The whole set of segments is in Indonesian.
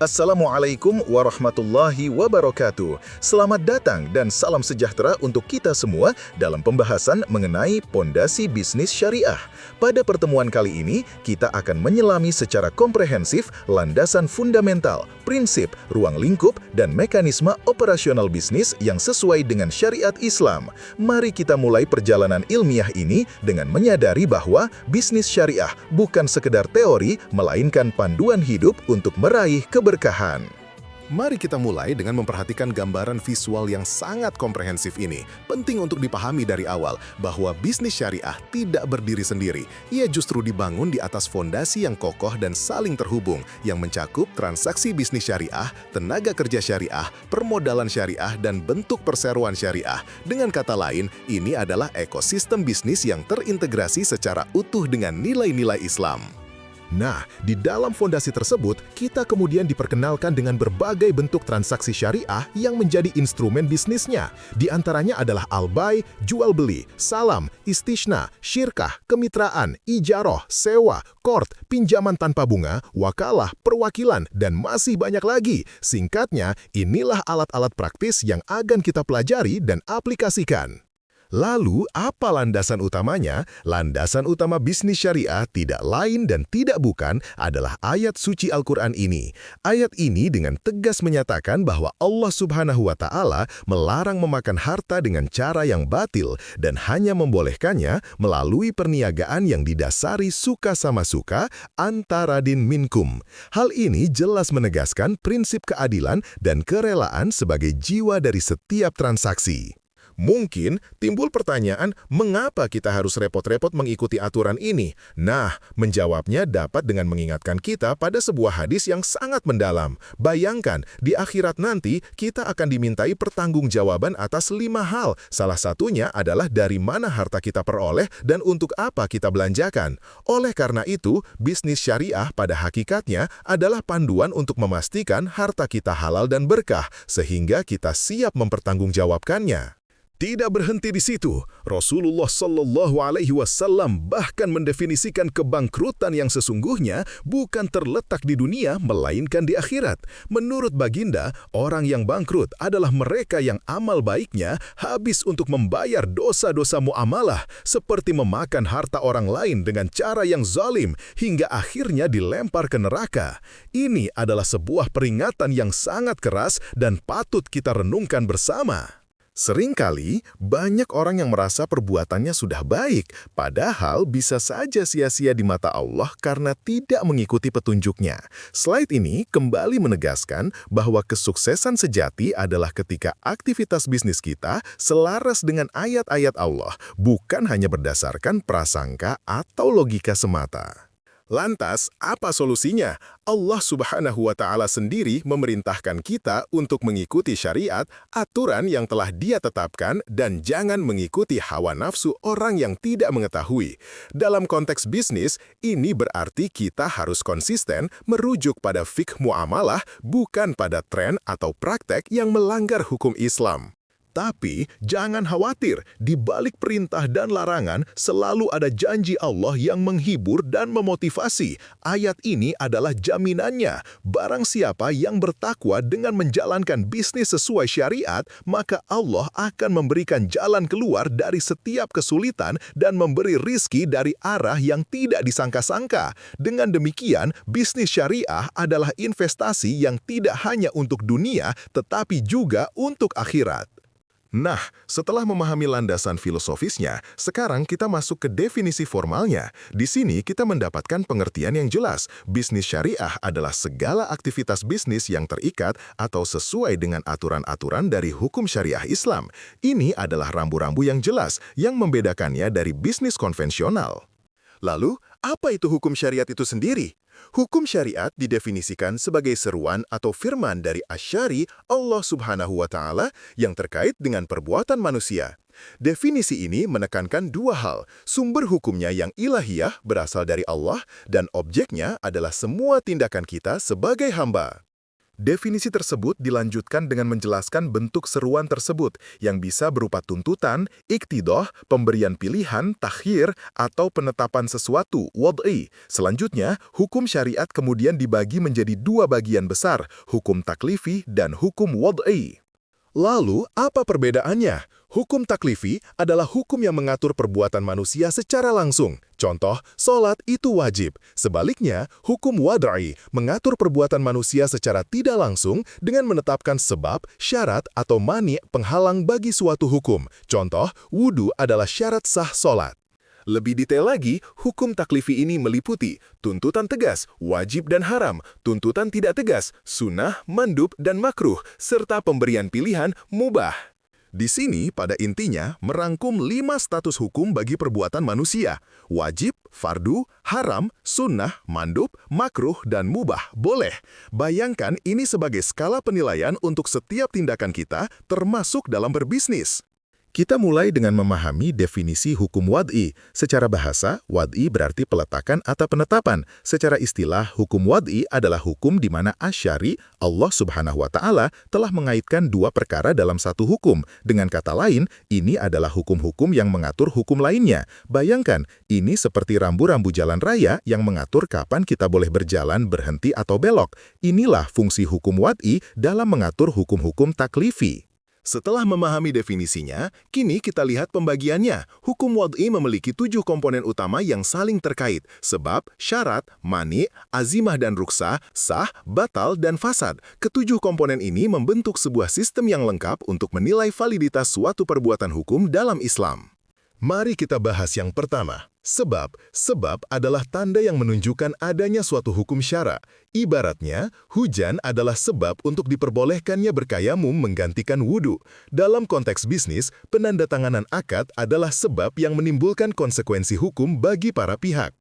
Assalamualaikum warahmatullahi wabarakatuh. Selamat datang dan salam sejahtera untuk kita semua dalam pembahasan mengenai pondasi bisnis syariah. Pada pertemuan kali ini, kita akan menyelami secara komprehensif landasan fundamental, prinsip, ruang lingkup, dan mekanisme operasional bisnis yang sesuai dengan syariat Islam. Mari kita mulai perjalanan ilmiah ini dengan menyadari bahwa bisnis syariah bukan sekedar teori, melainkan panduan hidup untuk meraih keberkahan. Mari kita mulai dengan memperhatikan gambaran visual yang sangat komprehensif ini. Penting untuk dipahami dari awal bahwa bisnis syariah tidak berdiri sendiri. Ia justru dibangun di atas fondasi yang kokoh dan saling terhubung, yang mencakup transaksi bisnis syariah, tenaga kerja syariah, permodalan syariah, dan bentuk perseroan syariah. Dengan kata lain, ini adalah ekosistem bisnis yang terintegrasi secara utuh dengan nilai-nilai Islam. Nah, di dalam fondasi tersebut, kita kemudian diperkenalkan dengan berbagai bentuk transaksi syariah yang menjadi instrumen bisnisnya. Di antaranya adalah al-bay, jual beli, salam, istishna, syirkah, kemitraan, ijaroh, sewa, qard, pinjaman tanpa bunga, wakalah, perwakilan, dan masih banyak lagi. Singkatnya, inilah alat-alat praktis yang akan kita pelajari dan aplikasikan. Lalu, apa landasan utamanya? Landasan utama bisnis syariah tidak lain dan tidak bukan adalah ayat suci Al-Quran ini. Ayat ini dengan tegas menyatakan bahwa Allah Subhanahu wa Ta'ala melarang memakan harta dengan cara yang batil dan hanya membolehkannya melalui perniagaan yang didasari suka sama suka antara din minkum. Hal ini jelas menegaskan prinsip keadilan dan kerelaan sebagai jiwa dari setiap transaksi. Mungkin timbul pertanyaan, mengapa kita harus repot-repot mengikuti aturan ini? Nah, menjawabnya dapat dengan mengingatkan kita pada sebuah hadis yang sangat mendalam. Bayangkan, di akhirat nanti kita akan dimintai pertanggungjawaban atas 5 hal. Salah satunya adalah dari mana harta kita peroleh dan untuk apa kita belanjakan. Oleh karena itu, bisnis syariah pada hakikatnya adalah panduan untuk memastikan harta kita halal dan berkah, sehingga kita siap mempertanggungjawabkannya. Tidak berhenti di situ, Rasulullah Shallallahu Alaihi Wasallam bahkan mendefinisikan kebangkrutan yang sesungguhnya bukan terletak di dunia, melainkan di akhirat. Menurut baginda, orang yang bangkrut adalah mereka yang amal baiknya habis untuk membayar dosa-dosa muamalah, seperti memakan harta orang lain dengan cara yang zalim, hingga akhirnya dilempar ke neraka. Ini adalah sebuah peringatan yang sangat keras dan patut kita renungkan bersama. Seringkali, banyak orang yang merasa perbuatannya sudah baik, padahal bisa saja sia-sia di mata Allah karena tidak mengikuti petunjuknya. Slide ini kembali menegaskan bahwa kesuksesan sejati adalah ketika aktivitas bisnis kita selaras dengan ayat-ayat Allah, bukan hanya berdasarkan prasangka atau logika semata. Lantas, apa solusinya? Allah Subhanahu wa Ta'ala sendiri memerintahkan kita untuk mengikuti syariat, aturan yang telah Dia tetapkan, dan jangan mengikuti hawa nafsu orang yang tidak mengetahui. Dalam konteks bisnis, ini berarti kita harus konsisten merujuk pada fiqh muamalah, bukan pada tren atau praktek yang melanggar hukum Islam. Tapi, jangan khawatir, di balik perintah dan larangan selalu ada janji Allah yang menghibur dan memotivasi. Ayat ini adalah jaminannya. Barang siapa yang bertakwa dengan menjalankan bisnis sesuai syariat, maka Allah akan memberikan jalan keluar dari setiap kesulitan dan memberi rizki dari arah yang tidak disangka-sangka. Dengan demikian, bisnis syariah adalah investasi yang tidak hanya untuk dunia, tetapi juga untuk akhirat. Nah, setelah memahami landasan filosofisnya, sekarang kita masuk ke definisi formalnya. Di sini kita mendapatkan pengertian yang jelas. Bisnis syariah adalah segala aktivitas bisnis yang terikat atau sesuai dengan aturan-aturan dari hukum syariah Islam. Ini adalah rambu-rambu yang jelas yang membedakannya dari bisnis konvensional. Lalu, apa itu hukum syariat itu sendiri? Hukum syariat didefinisikan sebagai seruan atau firman dari Asy-Syari Allah Subhanahu wa Ta'ala yang terkait dengan perbuatan manusia. Definisi ini menekankan 2 hal, sumber hukumnya yang ilahiyah berasal dari Allah dan objeknya adalah semua tindakan kita sebagai hamba. Definisi tersebut dilanjutkan dengan menjelaskan bentuk seruan tersebut yang bisa berupa tuntutan, iktidoh, pemberian pilihan, takhir, atau penetapan sesuatu, wad'i. Selanjutnya, hukum syariat kemudian dibagi menjadi dua bagian besar, hukum taklifi dan hukum wad'i. Lalu, apa perbedaannya? Hukum taklifi adalah hukum yang mengatur perbuatan manusia secara langsung. Contoh, sholat itu wajib. Sebaliknya, hukum wad'i mengatur perbuatan manusia secara tidak langsung dengan menetapkan sebab, syarat, atau mani' penghalang bagi suatu hukum. Contoh, wudu adalah syarat sah sholat. Lebih detail lagi, hukum taklifi ini meliputi tuntutan tegas, wajib dan haram, tuntutan tidak tegas, sunnah, mandub, dan makruh, serta pemberian pilihan, mubah. Di sini, pada intinya, merangkum 5 status hukum bagi perbuatan manusia: wajib, fardu, haram, sunnah, mandub, makruh, dan mubah, boleh. Bayangkan ini sebagai skala penilaian untuk setiap tindakan kita, termasuk dalam berbisnis. Kita mulai dengan memahami definisi hukum wad'i. Secara bahasa, wad'i berarti peletakan atau penetapan. Secara istilah, hukum wad'i adalah hukum di mana asyari, Allah Subhanahu wa Ta'ala, telah mengaitkan dua perkara dalam satu hukum. Dengan kata lain, ini adalah hukum-hukum yang mengatur hukum lainnya. Bayangkan, ini seperti rambu-rambu jalan raya yang mengatur kapan kita boleh berjalan, berhenti, atau belok. Inilah fungsi hukum wad'i dalam mengatur hukum-hukum taklifi. Setelah memahami definisinya, kini kita lihat pembagiannya. Hukum wad'i memiliki 7 komponen utama yang saling terkait: sebab, syarat, mani', azimah dan ruksah, sah, batal, dan fasad. Ketujuh komponen ini membentuk sebuah sistem yang lengkap untuk menilai validitas suatu perbuatan hukum dalam Islam. Mari kita bahas yang pertama. Sebab. Sebab adalah tanda yang menunjukkan adanya suatu hukum syara. Ibaratnya, hujan adalah sebab untuk diperbolehkannya berkayamum menggantikan wudhu. Dalam konteks bisnis, penandatanganan akad adalah sebab yang menimbulkan konsekuensi hukum bagi para pihak.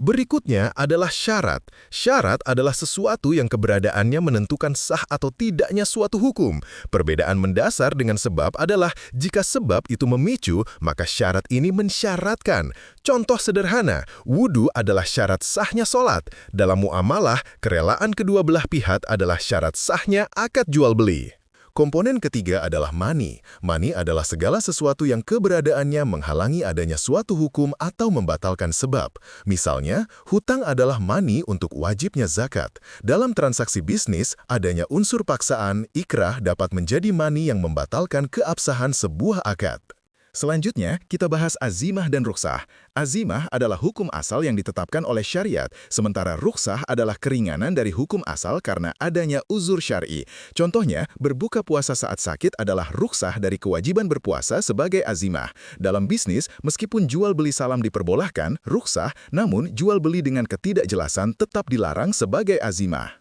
Berikutnya adalah syarat. Syarat adalah sesuatu yang keberadaannya menentukan sah atau tidaknya suatu hukum. Perbedaan mendasar dengan sebab adalah jika sebab itu memicu, maka syarat ini mensyaratkan. Contoh sederhana, wudu adalah syarat sahnya sholat. Dalam muamalah, kerelaan kedua belah pihak adalah syarat sahnya akad jual beli. Komponen ketiga adalah mani. Mani adalah segala sesuatu yang keberadaannya menghalangi adanya suatu hukum atau membatalkan sebab. Misalnya, hutang adalah mani untuk wajibnya zakat. Dalam transaksi bisnis, adanya unsur paksaan, ikrah dapat menjadi mani yang membatalkan keabsahan sebuah akad. Selanjutnya, kita bahas azimah dan ruksah. Azimah adalah hukum asal yang ditetapkan oleh syariat, sementara ruksah adalah keringanan dari hukum asal karena adanya uzur syar'i. Contohnya, berbuka puasa saat sakit adalah ruksah dari kewajiban berpuasa sebagai azimah. Dalam bisnis, meskipun jual beli salam diperbolehkan, ruksah, namun jual beli dengan ketidakjelasan tetap dilarang sebagai azimah.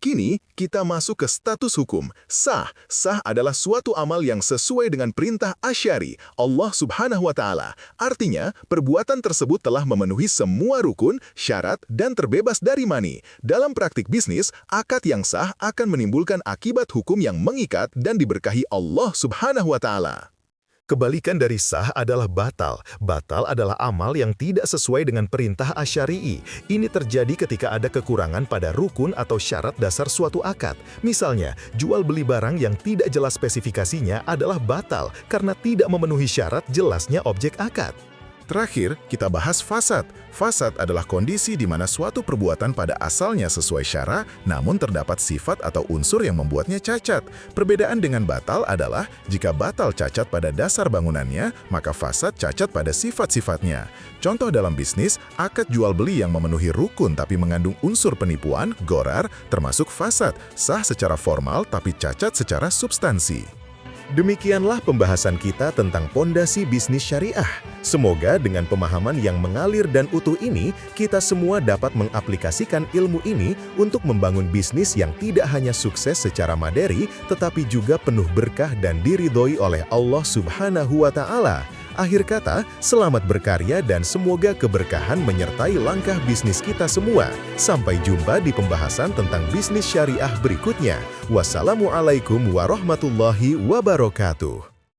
Kini, kita masuk ke status hukum. Sah. Sah adalah suatu amal yang sesuai dengan perintah asyari, Allah Subhanahu wa Ta'ala. Artinya, perbuatan tersebut telah memenuhi semua rukun, syarat, dan terbebas dari mani. Dalam praktik bisnis, akad yang sah akan menimbulkan akibat hukum yang mengikat dan diberkahi Allah Subhanahu wa Ta'ala. Kebalikan dari sah adalah batal. Batal adalah amal yang tidak sesuai dengan perintah asyari'i. Ini terjadi ketika ada kekurangan pada rukun atau syarat dasar suatu akad. Misalnya, jual beli barang yang tidak jelas spesifikasinya adalah batal karena tidak memenuhi syarat jelasnya objek akad. Terakhir, kita bahas fasad. Fasad adalah kondisi di mana suatu perbuatan pada asalnya sesuai syara, namun terdapat sifat atau unsur yang membuatnya cacat. Perbedaan dengan batal adalah, jika batal cacat pada dasar bangunannya, maka fasad cacat pada sifat-sifatnya. Contoh dalam bisnis, akad jual beli yang memenuhi rukun tapi mengandung unsur penipuan, ghorar, termasuk fasad, sah secara formal tapi cacat secara substansi. Demikianlah pembahasan kita tentang pondasi bisnis syariah. Semoga dengan pemahaman yang mengalir dan utuh ini, kita semua dapat mengaplikasikan ilmu ini untuk membangun bisnis yang tidak hanya sukses secara materi, tetapi juga penuh berkah dan diridhoi oleh Allah Subhanahu wa Ta'ala. Akhir kata, selamat berkarya dan semoga keberkahan menyertai langkah bisnis kita semua. Sampai jumpa di pembahasan tentang bisnis syariah berikutnya. Wassalamualaikum warahmatullahi wabarakatuh.